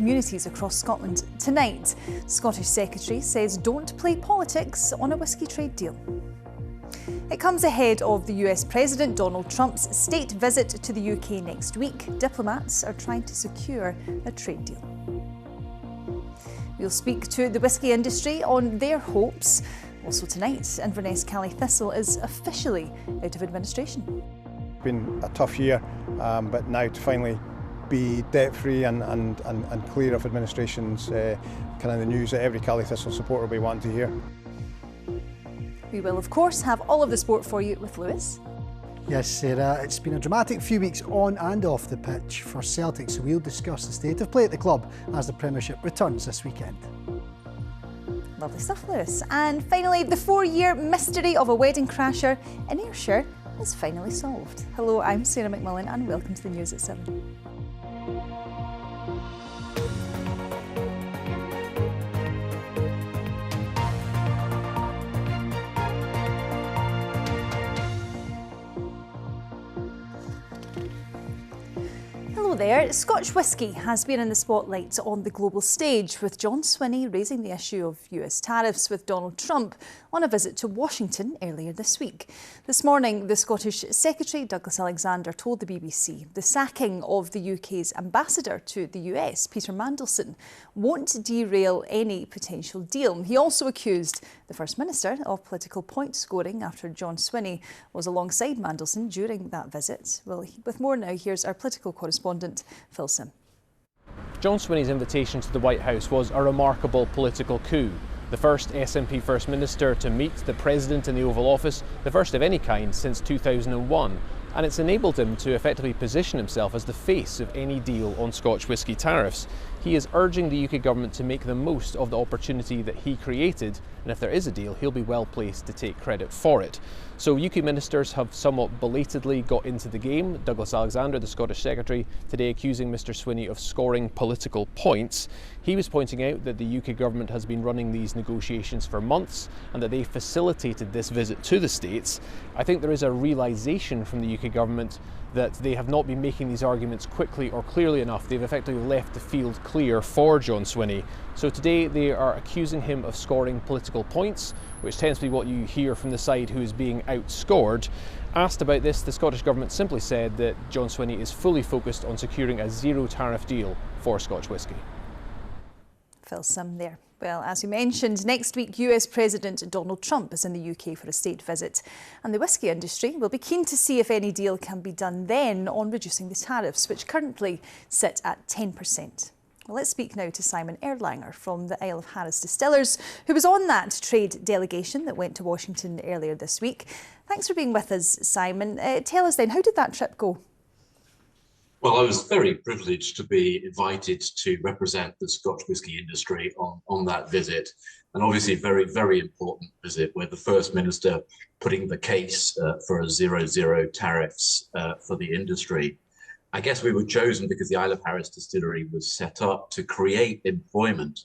communities across Scotland tonight. Scottish Secretary says don't play politics on a whisky trade deal. It comes ahead of the US President Donald Trump's state visit to the UK next week. Diplomats are trying to secure a trade deal. We'll speak to the whisky industry on their hopes. Also tonight, Inverness Cally Thistle is officially out of administration. It's been a tough year, but now to finally be debt-free and clear of administration's kind of the news that every Cally Thistle supporter will be wanting to hear. We will, of course, have all of the sport for you with Lewis. Yes, Sarah, it's been a dramatic few weeks on and off the pitch for Celtic, so we'll discuss the state of play at the club as the Premiership returns this weekend. Lovely stuff, Lewis. And finally, the 4-year mystery of a wedding crasher in Ayrshire is finally solved. Hello, I'm Sarah McMullen and welcome to the news at 7. Hello there. Scotch whisky has been in the spotlight on the global stage, with John Swinney raising the issue of US tariffs with Donald Trump on a visit to Washington earlier this week. This morning, the Scottish Secretary, Douglas Alexander, told the BBC the sacking of the UK's ambassador to the US, Peter Mandelson, won't derail any potential deal. He also accused the First Minister of political point scoring after John Swinney was alongside Mandelson during that visit. Well, with more now, here's our political correspondent, Phil Sim. John Swinney's invitation to the White House was a remarkable political coup. The first SNP First Minister to meet the President in the Oval Office, the first of any kind since 2001. And it's enabled him to effectively position himself as the face of any deal on Scotch whisky tariffs. He is urging the UK government to make the most of the opportunity that he created, and if there is a deal, he'll be well placed to take credit for it. So UK ministers have somewhat belatedly got into the game. Douglas Alexander, the Scottish Secretary, today accusing Mr Swinney of scoring political points. He was pointing out that the UK government has been running these negotiations for months and that they facilitated this visit to the States. I think there is a realisation from the UK government that they have not been making these arguments quickly or clearly enough. They've effectively left the field clear for John Swinney. So today they are accusing him of scoring political points, which tends to be what you hear from the side who is being outscored. Asked about this, the Scottish Government simply said that John Swinney is fully focused on securing a zero tariff deal for Scotch whisky. Phil Sim there. Well, as we mentioned, next week US President Donald Trump is in the UK for a state visit, and the whisky industry will be keen to see if any deal can be done then on reducing the tariffs, which currently sit at 10%. Well, let's speak now to Simon Erlanger from the Isle of Harris Distillers, who was on that trade delegation that went to Washington earlier this week. Thanks for being with us, Simon. Tell us then, how did that trip go? Well, I was very privileged to be invited to represent the Scotch whisky industry on that visit. And obviously a very, very important visit where the First Minister putting the case for a zero tariffs for the industry. I guess we were chosen because the Isle of Harris distillery was set up to create employment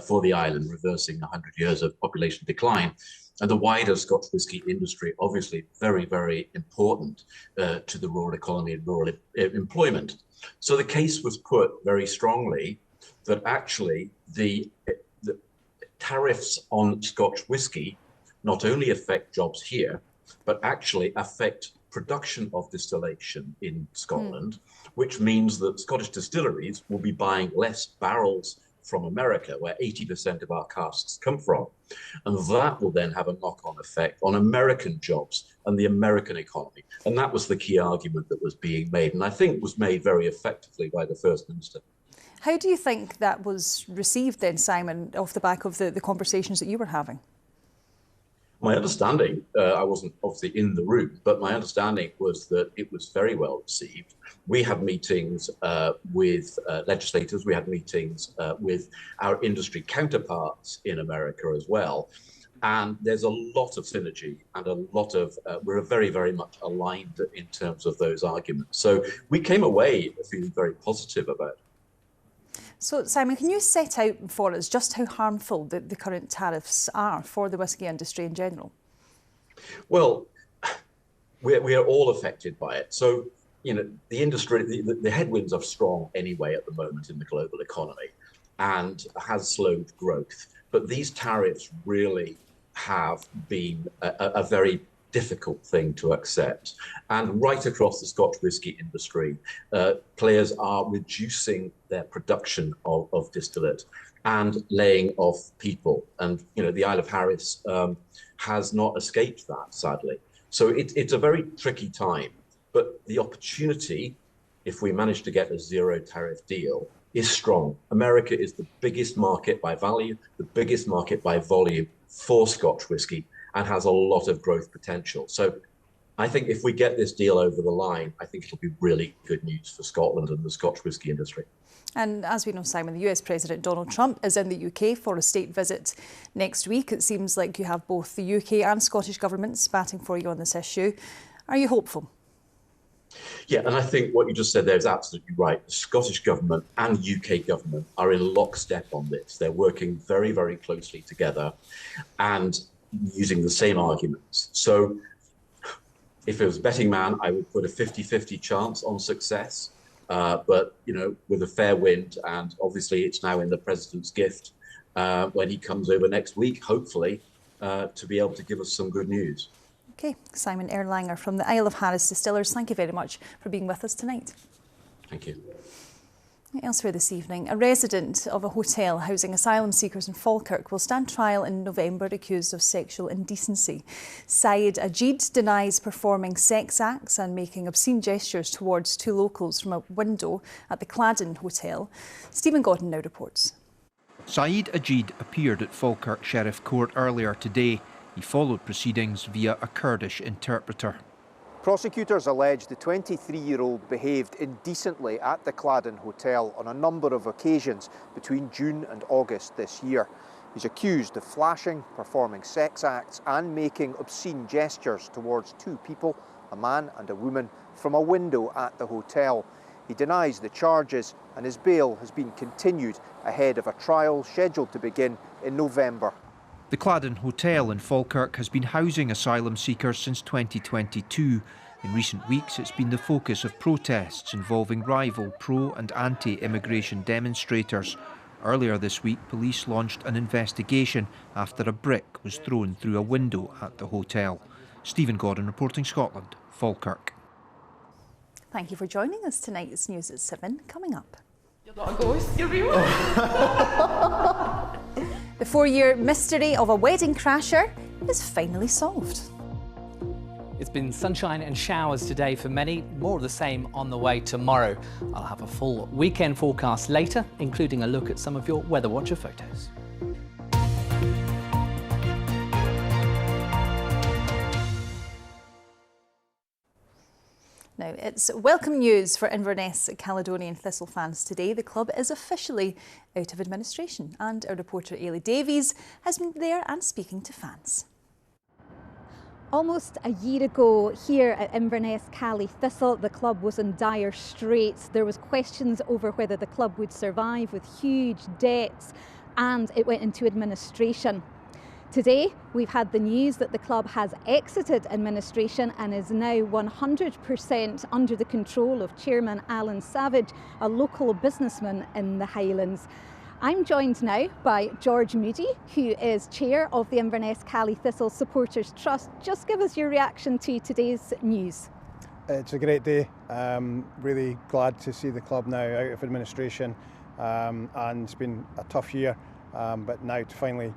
for the island, reversing 100 years of population decline. And the wider Scotch whisky industry, obviously very, very important to the rural economy and rural employment. So the case was put very strongly that actually the tariffs on Scotch whisky not only affect jobs here, but actually affect production of distillation in Scotland, which means that Scottish distilleries will be buying less barrels from America, where 80% of our casks come from. And that will then have a knock-on effect on American jobs and the American economy. And that was the key argument that was being made, and I think was made very effectively by the First Minister. How do you think that was received then, Simon, off the back of the conversations that you were having? My understanding, I wasn't obviously in the room, but my understanding was that it was very well received. We had meetings with legislators, we had meetings with our industry counterparts in America as well. And there's a lot of synergy and a lot of, we're very, very much aligned in terms of those arguments. So we came away feeling very positive about it. So, Simon, can you set out for us just how harmful the current tariffs are for the whisky industry in general? Well, we are all affected by it. So the industry, the headwinds are strong anyway at the moment in the global economy and has slowed growth. But these tariffs really have been a very difficult thing to accept. And right across the Scotch whisky industry, players are reducing their production of distillate and laying off people. And, the Isle of Harris has not escaped that, sadly. So it's a very tricky time. But the opportunity, if we manage to get a zero tariff deal, is strong. America is the biggest market by value, the biggest market by volume for Scotch whisky, and has a lot of growth potential. So I think if we get this deal over the line, I think it'll be really good news for Scotland and the Scotch whisky industry. And as we know, Simon, the US President Donald Trump is in the UK for a state visit next week. It seems like you have both the UK and Scottish governments batting for you on this issue. Are you hopeful? Yeah, and I think what you just said there is absolutely right. The Scottish government and UK government are in lockstep on this. They're working very, very closely together and using the same arguments. So if it was a betting man, I would put a 50-50 chance on success. But, with a fair wind, and obviously it's now in the president's gift when he comes over next week, hopefully, to be able to give us some good news. OK, Simon Erlanger from the Isle of Harris Distillers, thank you very much for being with us tonight. Thank you. Elsewhere this evening, a resident of a hotel housing asylum seekers in Falkirk will stand trial in November accused of sexual indecency. Saeed Ajid denies performing sex acts and making obscene gestures towards two locals from a window at the Cladden Hotel. Stephen Godden now reports. Saeed Ajid appeared at Falkirk Sheriff Court earlier today. He followed proceedings via a Kurdish interpreter. Prosecutors allege the 23-year-old behaved indecently at the Cladden Hotel on a number of occasions between June and August this year. He's accused of flashing, performing sex acts and making obscene gestures towards two people, a man and a woman, from a window at the hotel. He denies the charges and his bail has been continued ahead of a trial scheduled to begin in November. The Cladden Hotel in Falkirk has been housing asylum seekers since 2022. In recent weeks, it's been the focus of protests involving rival pro- and anti-immigration demonstrators. Earlier this week, police launched an investigation after a brick was thrown through a window at the hotel. Stephen Godden reporting Scotland, Falkirk. Thank you for joining us tonight. It's News at 7 coming up. You're not a ghost, you're real. The 4-year mystery of a wedding crasher is finally solved. It's been sunshine and showers today for many, more of the same on the way tomorrow. I'll have a full weekend forecast later, including a look at some of your Weather Watcher photos. Now, it's welcome news for Inverness Caledonian Thistle fans today. The club is officially out of administration, and our reporter Ailey Davies has been there and speaking to fans. Almost a year ago here at Inverness Cali Thistle, the club was in dire straits. There was questions over whether the club would survive with huge debts, and it went into administration. Today, we've had the news that the club has exited administration and is now 100% under the control of Chairman Alan Savage, a local businessman in the Highlands. I'm joined now by George Moody, who is chair of the Inverness Cali Thistle Supporters Trust. Just give us your reaction to today's news. It's a great day. Really glad to see the club now out of administration, and it's been a tough year, but now to finally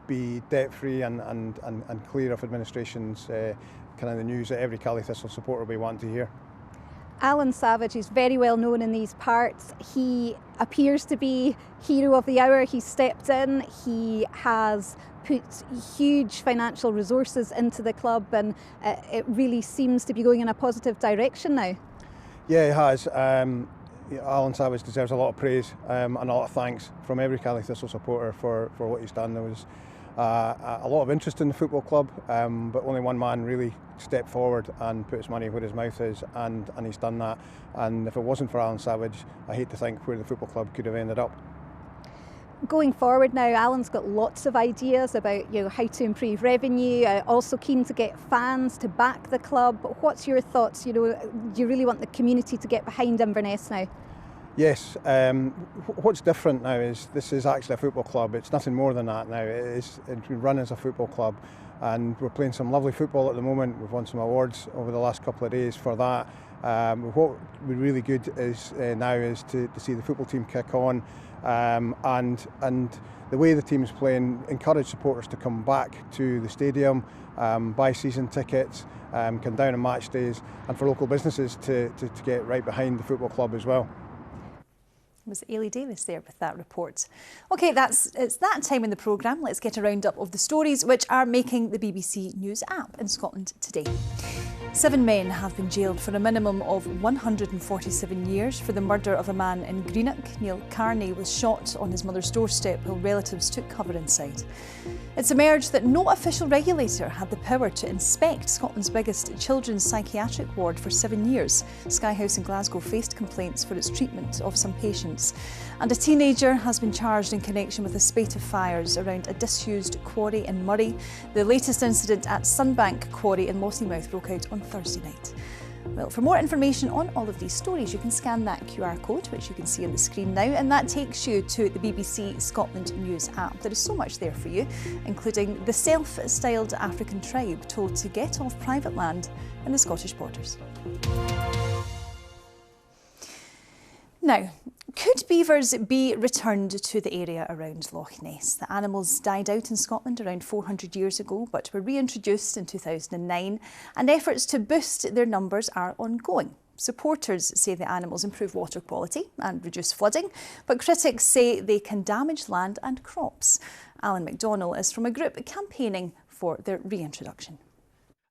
be debt-free and clear of administration's kind of the news that every Cali Thistle supporter will be wanting to hear. Alan Savage is very well known in these parts. He appears to be hero of the hour. He stepped in, he has put huge financial resources into the club, and it really seems to be going in a positive direction now. Yeah, he has. Alan Savage deserves a lot of praise and a lot of thanks from every Cali Thistle supporter for what he's done. There was a lot of interest in the football club, but only one man really stepped forward and put his money where his mouth is, and he's done that. And if it wasn't for Alan Savage, I hate to think where the football club could have ended up. Going forward now, Alan's got lots of ideas about how to improve revenue, also keen to get fans to back the club. What's your thoughts? Do you really want the community to get behind Inverness now? Yes, what's different now is this is actually a football club. It's nothing more than that now. It's been run as a football club, and we're playing some lovely football at the moment. We've won some awards over the last couple of days for that. What would be really good is now is to see the football team kick on, and the way the team's playing, encourage supporters to come back to the stadium, buy season tickets, come down on match days, and for local businesses to get right behind the football club as well. It was Ailey Davis there with that report. OK, it's that time in the programme. Let's get a roundup of the stories which are making the BBC News app in Scotland today. 7 men have been jailed for a minimum of 147 years for the murder of a man in Greenock. Neil Carney was shot on his mother's doorstep while relatives took cover inside. It's emerged that no official regulator had the power to inspect Scotland's biggest children's psychiatric ward for 7 years. Sky House in Glasgow faced complaints for its treatment of some patients. And a teenager has been charged in connection with a spate of fires around a disused quarry in Murray. The latest incident at Sunbank Quarry in Lossiemouth broke out on Thursday night. Well, for more information on all of these stories, you can scan that QR code, which you can see on the screen now, and that takes you to the BBC Scotland News app. There is so much there for you, including the self-styled African tribe told to get off private land in the Scottish borders. Now, could beavers be returned to the area around Loch Ness? The animals died out in Scotland around 400 years ago, but were reintroduced in 2009, and efforts to boost their numbers are ongoing. Supporters say the animals improve water quality and reduce flooding, but critics say they can damage land and crops. Alan McDonnell is from a group campaigning for their reintroduction.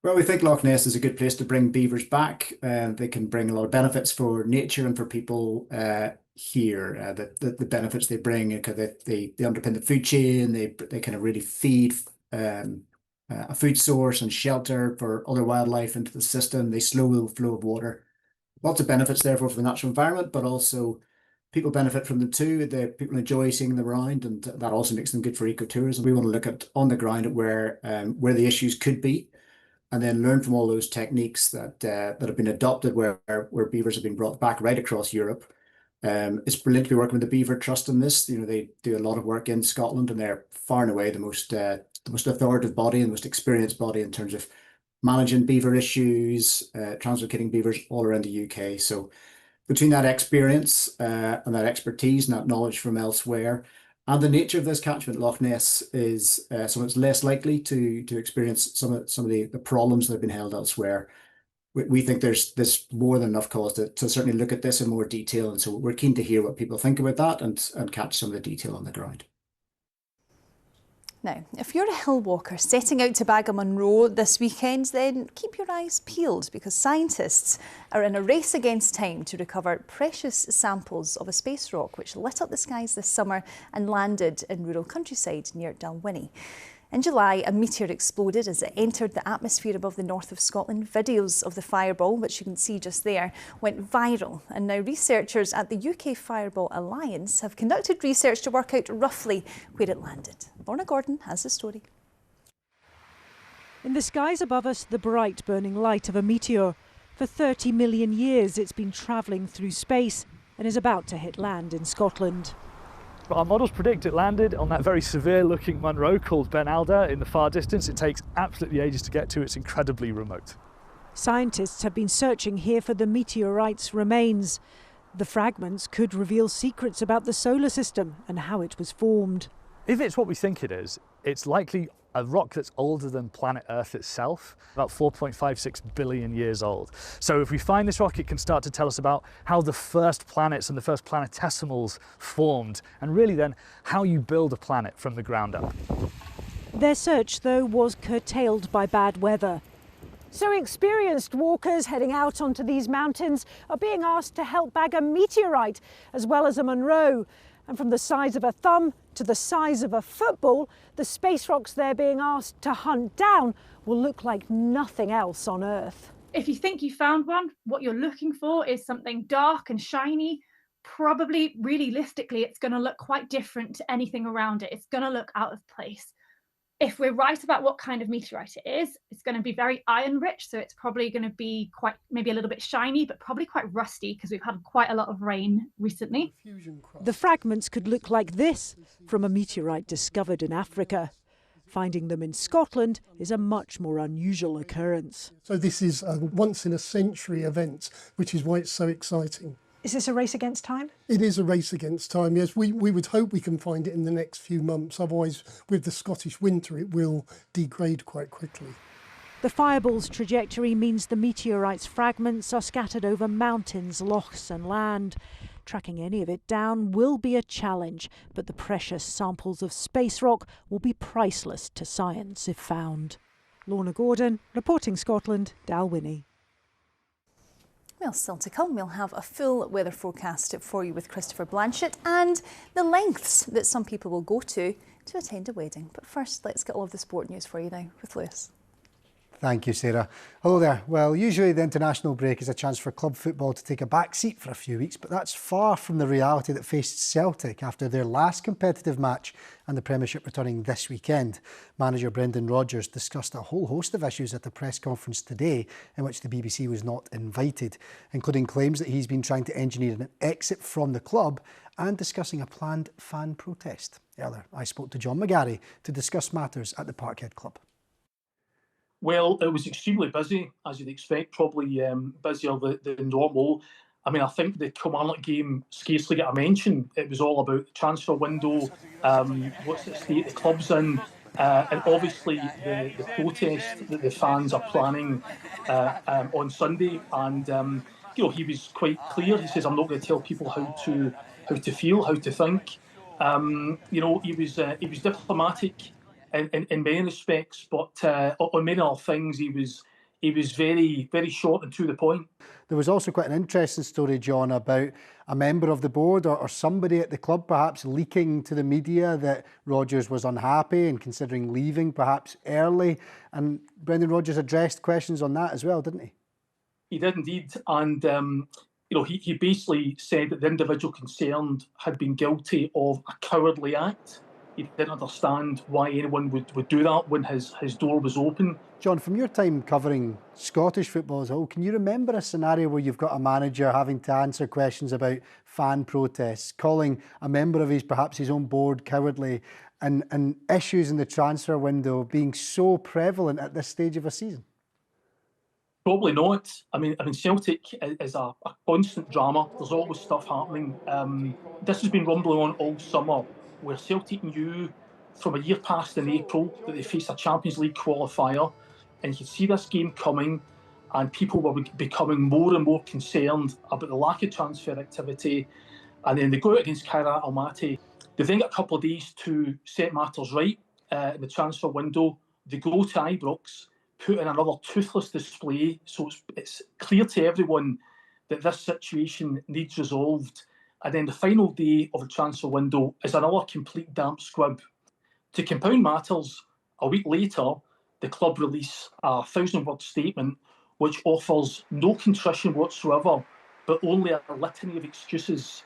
Well, we think Loch Ness is a good place to bring beavers back. They can bring a lot of benefits for nature and for people here. The benefits they bring, they underpin the food chain. They kind of really feed a food source and shelter for other wildlife into the system. They slow the flow of water. Lots of benefits therefore for the natural environment, but also people benefit from them too. People enjoy seeing them around, and that also makes them good for ecotourism. We want to look at on the ground at where the issues could be, and then learn from all those techniques that have been adopted where beavers have been brought back right across Europe. It's brilliant to be working with the Beaver Trust on this. They do a lot of work in Scotland, and they're far and away the most authoritative body and the most experienced body in terms of managing beaver issues, translocating beavers all around the UK. So between that experience and that expertise and that knowledge from elsewhere, and the nature of this catchment, Loch Ness is so it's less likely to experience some of the problems that have been held elsewhere. We think there's more than enough cause to certainly look at this in more detail, and so we're keen to hear what people think about that and catch some of the detail on the ground. Now, if you're a hill walker setting out to Bagamunro this weekend, then keep your eyes peeled, because scientists are in a race against time to recover precious samples of a space rock which lit up the skies this summer and landed in rural countryside near Dalwhinnie. In July, a meteor exploded as it entered the atmosphere above the north of Scotland. Videos of the fireball, which you can see just there, went viral. And now researchers at the UK Fireball Alliance have conducted research to work out roughly where it landed. Lorna Gordon has the story. In the skies above us, the bright burning light of a meteor. For 30 million years, it's been travelling through space and is about to hit land in Scotland. Our models predict it landed on that very severe looking Munro called Ben Alder in the far distance. It takes absolutely ages to get to. It's incredibly remote. Scientists have been searching here for the meteorite's remains. The fragments could reveal secrets about the solar system and how it was formed. If it's what we think it is, it's likely a rock that's older than planet Earth itself, about 4.56 billion years old. So if we find this rock, it can start to tell us about how the first planets and the first planetesimals formed, and really then how you build a planet from the ground up. Their search, though, was curtailed by bad weather. So experienced walkers heading out onto these mountains are being asked to help bag a meteorite as well as a Munro. And from the size of a thumb to the size of a football, the space rocks they're being asked to hunt down will look like nothing else on Earth. If you think you found one, what you're looking for is something dark and shiny, probably, realistically, it's going to look quite different to anything around it. It's going to look out of place. If we're right about what kind of meteorite it is, it's going to be very iron rich, so it's probably going to be quite, maybe a little bit shiny, but probably quite rusty because we've had quite a lot of rain recently. The fragments could look like this from a meteorite discovered in Africa. Finding them in Scotland is a much more unusual occurrence. So this is a once-in-a-century event, which is why it's so exciting. Is this a race against time? It is a race against time, yes. We would hope we can find it in the next few months. Otherwise, with the Scottish winter, it will degrade quite quickly. The fireball's trajectory means the meteorite's fragments are scattered over mountains, lochs and land. Tracking any of it down will be a challenge, but the precious samples of space rock will be priceless to science if found. Lorna Gordon, reporting Scotland, Dalwhinnie. Well, still to come, we'll have a full weather forecast for you with Christopher Blanchett and the lengths that some people will go to attend a wedding. But first, let's get all of the sport news for you now with Lewis. Thank you, Sarah. Hello there. Well, usually the international break is a chance for club football to take a back seat for a few weeks, but that's far from the reality that faced Celtic after their last competitive match and the Premiership returning this weekend. Manager Brendan Rodgers discussed a whole host of issues at the press conference today in which the BBC was not invited, including claims that he's been trying to engineer an exit from the club and discussing a planned fan protest. Earlier, I spoke to John McGarry to discuss matters at the Parkhead Club. Well, it was extremely busy, as you'd expect, probably busier than normal. I mean, I think the Kilmarnock game scarcely got a mention. It was all about the transfer window, what's the state the club's in, and obviously the protest that the fans are planning on Sunday. And he was quite clear. He says, "I'm not going to tell people how to feel, how to think." He was diplomatic in many respects, but on many other things, he was very, very short and to the point. There was also quite an interesting story, John, about a member of the board or somebody at the club perhaps leaking to the media that Rodgers was unhappy and considering leaving perhaps early. And Brendan Rodgers addressed questions on that as well, didn't he? He did indeed. And he basically said that the individual concerned had been guilty of a cowardly act. He didn't understand why anyone would do that when his door was open. John, from your time covering Scottish football as a whole, can you remember a scenario where you've got a manager having to answer questions about fan protests, calling a member of perhaps his own board cowardly, and issues in the transfer window being so prevalent at this stage of a season? Probably not. I mean, Celtic is a constant drama. There's always stuff happening. This has been rumbling on all summer, where Celtic knew from a year past in April that they faced a Champions League qualifier, and you could see this game coming, and people were becoming more and more concerned about the lack of transfer activity. And then they go out against Kairat Almaty. They then get a couple of days to set matters right in the transfer window. They go to Ibrox, put in another toothless display, so it's clear to everyone that this situation needs resolved. And then the final day of the transfer window is another complete damp squib. To compound matters, a week later, the club release a 1,000-word statement which offers no contrition whatsoever, but only a litany of excuses.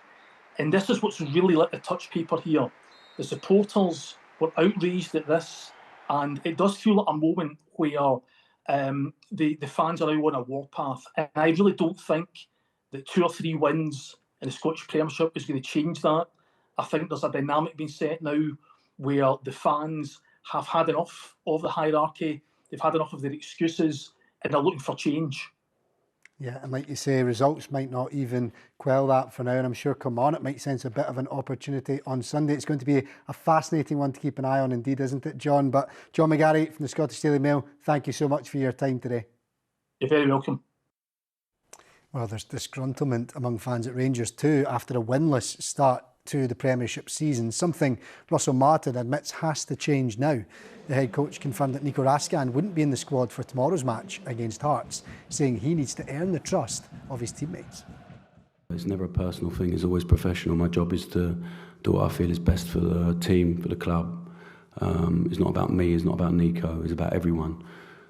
And this is what's really lit the touch paper here. The supporters were outraged at this, and it does feel like a moment where the fans are now on a warpath. And I really don't think that 2 or 3 wins in the Scottish Premiership is going to change that. I think there's a dynamic being set now where the fans have had enough of the hierarchy, they've had enough of their excuses, and they're looking for change. Yeah, and like you say, results might not even quell that for now, and I'm sure Kilmarnock might sense a bit of an opportunity on Sunday. It's going to be a fascinating one to keep an eye on indeed, isn't it, John? But John McGarry from the Scottish Daily Mail, thank you so much for your time today. You're very welcome. Well, there's disgruntlement among fans at Rangers too after a winless start to the Premiership season, something Russell Martin admits has to change now. The head coach confirmed that Nico Raskin wouldn't be in the squad for tomorrow's match against Hearts, saying he needs to earn the trust of his teammates. It's never a personal thing, it's always professional. My job is to do what I feel is best for the team, for the club. It's not about me, it's not about Nico, it's about everyone.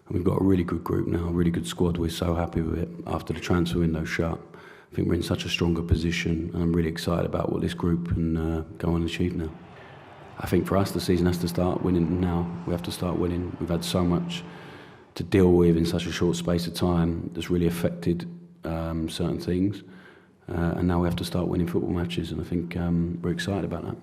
And we've got a really good group now, a really good squad. We're so happy with it after the transfer window shut. I think we're in such a stronger position, and I'm really excited about what this group can go on and achieve now. I think for us, the season has to start winning now. We have to start winning. We've had so much to deal with in such a short space of time that's really affected certain things, and now we have to start winning football matches, and I think we're excited about that.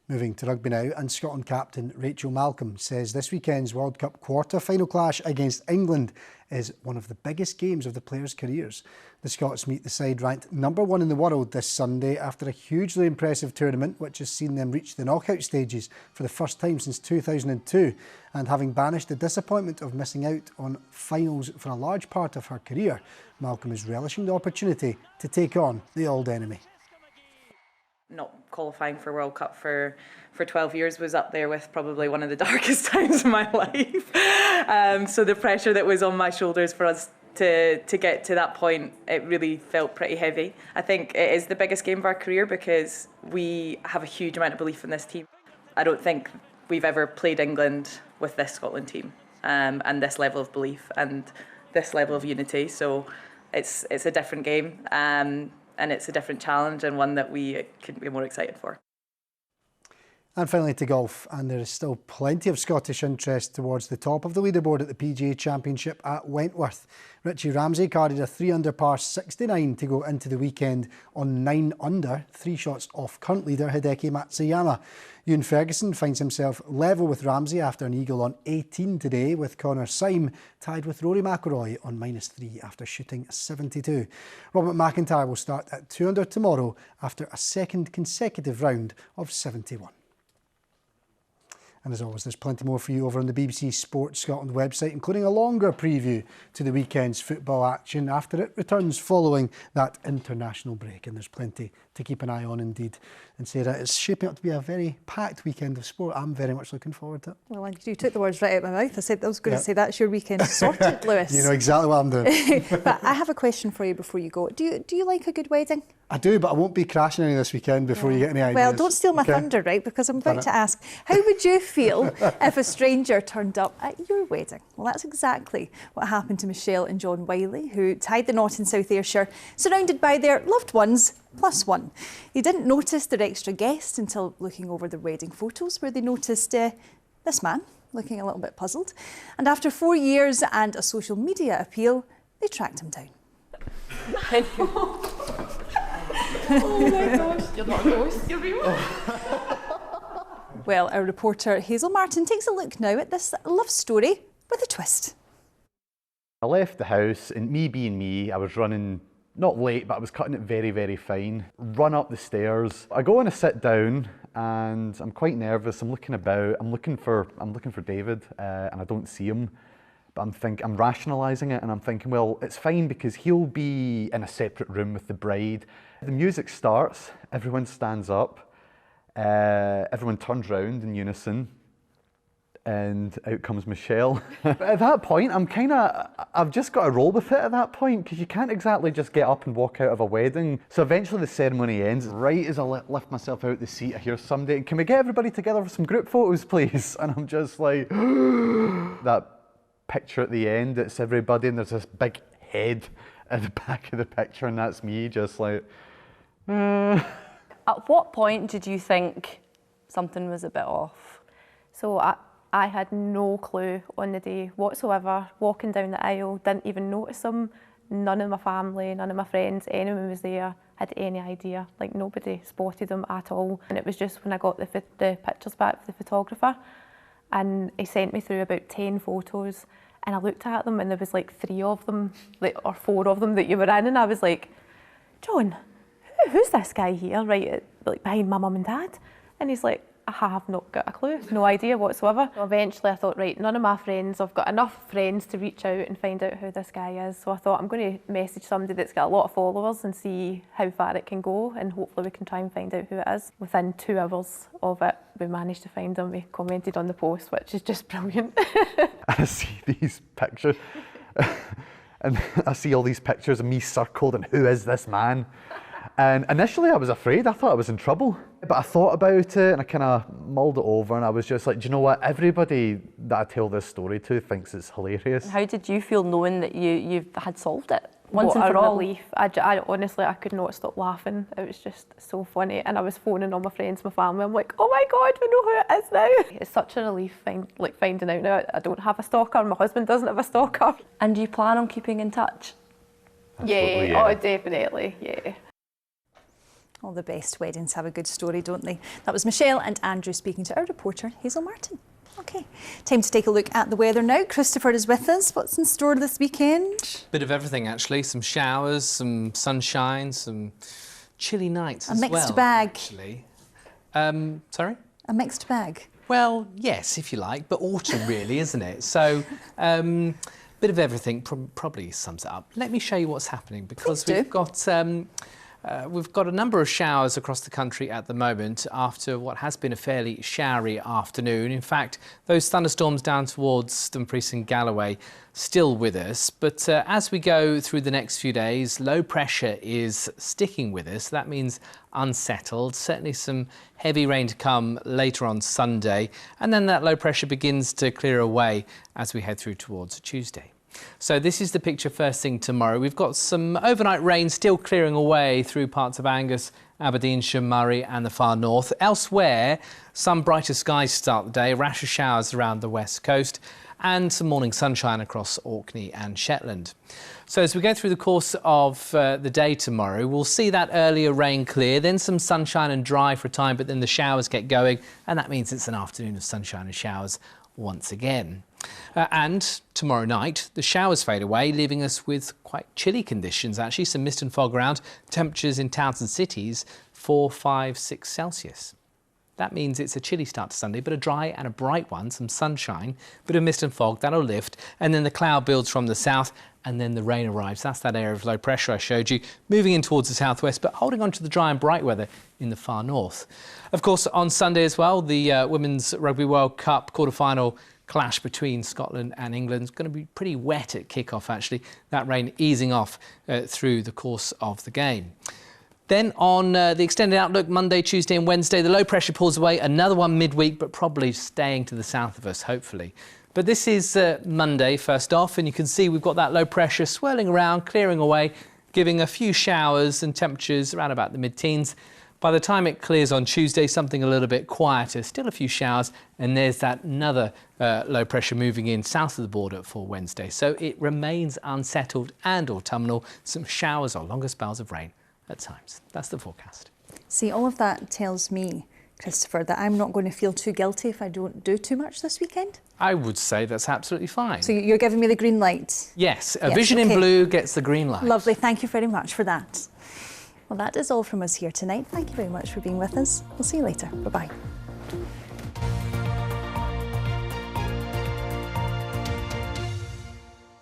Moving to rugby now, and Scotland captain Rachel Malcolm says this weekend's World Cup quarter-final clash against England is one of the biggest games of the players' careers. The Scots meet the side ranked #1 in the world this Sunday after a hugely impressive tournament which has seen them reach the knockout stages for the first time since 2002, and having banished the disappointment of missing out on finals for a large part of her career, Malcolm is relishing the opportunity to take on the old enemy. Not qualifying for World Cup for 12 years was up there with probably one of the darkest times of my life. So the pressure that was on my shoulders for us to get to that point, it really felt pretty heavy. I think it is the biggest game of our career because we have a huge amount of belief in this team. I don't think we've ever played England with this Scotland team and this level of belief and this level of unity. So it's a different game. And it's a different challenge and one that we couldn't be more excited for. And finally to golf, and there is still plenty of Scottish interest towards the top of the leaderboard at the PGA Championship at Wentworth. Richie Ramsey carded a 3-under par 69 to go into the weekend on 9 under, 3 shots off current leader Hideki Matsuyama. Ewan Ferguson finds himself level with Ramsey after an eagle on 18 today, with Connor Syme tied with Rory McIlroy on -3 after shooting 72. Robert McIntyre will start at 2 under tomorrow after a second consecutive round of 71. And as always, there's plenty more for you over on the BBC Sports Scotland website, including a longer preview to the weekend's football action after it returns following that international break. And there's plenty to keep an eye on indeed. And Sarah, it's shaping up to be a very packed weekend of sport. I'm very much looking forward to it. Well, you took the words right out of my mouth. I was going to say that's your weekend sorted, Lewis. You know exactly what I'm doing. But I have a question for you before you go. Do you like a good wedding? I do, but I won't be crashing any this weekend before you get any ideas. Well, don't steal my thunder, right? Because I'm about to ask, how would you feel if a stranger turned up at your wedding? Well, that's exactly what happened to Michelle and John Wiley, who tied the knot in South Ayrshire, surrounded by their loved ones, +1. They didn't notice their extra guest until looking over the wedding photos, where they noticed this man looking a little bit puzzled. And after 4 years and a social media appeal, they tracked him down. Oh my gosh, you're not a ghost, you're real. Well, our reporter Hazel Martin takes a look now at this love story with a twist. I left the house, and me being me, I was running, not late, but I was cutting it very, very fine. Run up the stairs. I go and I sit down, and I'm quite nervous. I'm looking about. I'm looking for David, and I don't see him. But I'm rationalising it, and I'm thinking, well, it's fine because he'll be in a separate room with the bride. The music starts, everyone stands up, everyone turns round in unison, and out comes Michelle. But at that point, I've just got to roll with it at that point, because you can't exactly just get up and walk out of a wedding. So eventually the ceremony ends. Right as I lift myself out the seat, I hear somebody, can we get everybody together for some group photos, please? And I'm just like, that picture at the end, it's everybody, and there's this big head at the back of the picture, and that's me just like, At what point did you think something was a bit off? So I had no clue on the day whatsoever. Walking down the aisle, didn't even notice him. None of my family, none of my friends, anyone was there, had any idea. Like, nobody spotted him at all. And it was just when I got the pictures back for the photographer, and he sent me through about 10 photos, and I looked at them, and there was like 3 of them, or 4 of them that you were in, and I was like, John, who's this guy here, right, like behind my mum and dad? And he's like, I have not got a clue, no idea whatsoever. So eventually I thought, right, none of my friends, I've got enough friends to reach out and find out who this guy is. So I thought, I'm going to message somebody that's got a lot of followers and see how far it can go, and hopefully we can try and find out who it is. Within 2 hours of it, we managed to find him. We commented on the post, which is just brilliant. I see these pictures, and I see all these pictures of me circled, and who is this man? And initially I was afraid, I thought I was in trouble. But I thought about it, and I kind of mulled it over, and I was just like, do you know what? Everybody that I tell this story to thinks it's hilarious. How did you feel knowing that you had solved it? Once and a for all. relief. I honestly, I could not stop laughing. It was just so funny, and I was phoning all my friends, my family. I'm like, oh my God, we know who it is now. It's such a relief finding out now I don't have a stalker, my husband doesn't have a stalker. And do you plan on keeping in touch? Yeah, oh definitely, yeah. All the best weddings have a good story, don't they? That was Michelle and Andrew speaking to our reporter, Hazel Martin. OK, time to take a look at the weather now. Christopher is with us. What's in store this weekend? Bit of everything, actually. Some showers, some sunshine, some chilly nights as well. A mixed bag. Actually. Sorry? A mixed bag. Well, yes, if you like, but autumn really, isn't it? So, bit of everything probably sums it up. Let me show you what's happening, because we've got a number of showers across the country at the moment after what has been a fairly showery afternoon. In fact, those thunderstorms down towards Dumfries and Galloway still with us. But as we go through the next few days, low pressure is sticking with us. That means unsettled. Certainly some heavy rain to come later on Sunday. And then that low pressure begins to clear away as we head through towards Tuesday. So this is the picture first thing tomorrow. We've got some overnight rain still clearing away through parts of Angus, Aberdeenshire, Murray and the far north. Elsewhere, some brighter skies to start the day, a rash of showers around the west coast and some morning sunshine across Orkney and Shetland. So as we go through the course of the day tomorrow, we'll see that earlier rain clear, then some sunshine and dry for a time, but then the showers get going, and that means it's an afternoon of sunshine and showers once again. And tomorrow night, the showers fade away, leaving us with quite chilly conditions, actually. Some mist and fog around, temperatures in towns and cities 4, 5, 6 Celsius. That means it's a chilly start to Sunday, but a dry and a bright one, some sunshine, bit of mist and fog, that'll lift, and then the cloud builds from the south, and then the rain arrives. That's that area of low pressure I showed you, moving in towards the southwest, but holding on to the dry and bright weather in the far north. Of course, on Sunday as well, the Women's Rugby World Cup quarter-final clash between Scotland and England is going to be pretty wet at kick-off, actually. That rain easing off through the course of the game. Then on the extended outlook, Monday, Tuesday and Wednesday, the low pressure pulls away. Another one midweek, but probably staying to the south of us, hopefully. But this is Monday, first off, and you can see we've got that low pressure swirling around, clearing away, giving a few showers and temperatures around about the mid-teens. By the time it clears on Tuesday, something a little bit quieter, still a few showers, and there's that another low pressure moving in south of the border for Wednesday. So it remains unsettled and autumnal, some showers or longer spells of rain at times. That's the forecast. See, all of that tells me, Christopher, that I'm not going to feel too guilty if I don't do too much this weekend? I would say that's absolutely fine. So you're giving me the green light? Yes, a vision in blue gets the green light. Lovely, thank you very much for that. Well, that is all from us here tonight. Thank you very much for being with us. We'll see you later. Bye-bye.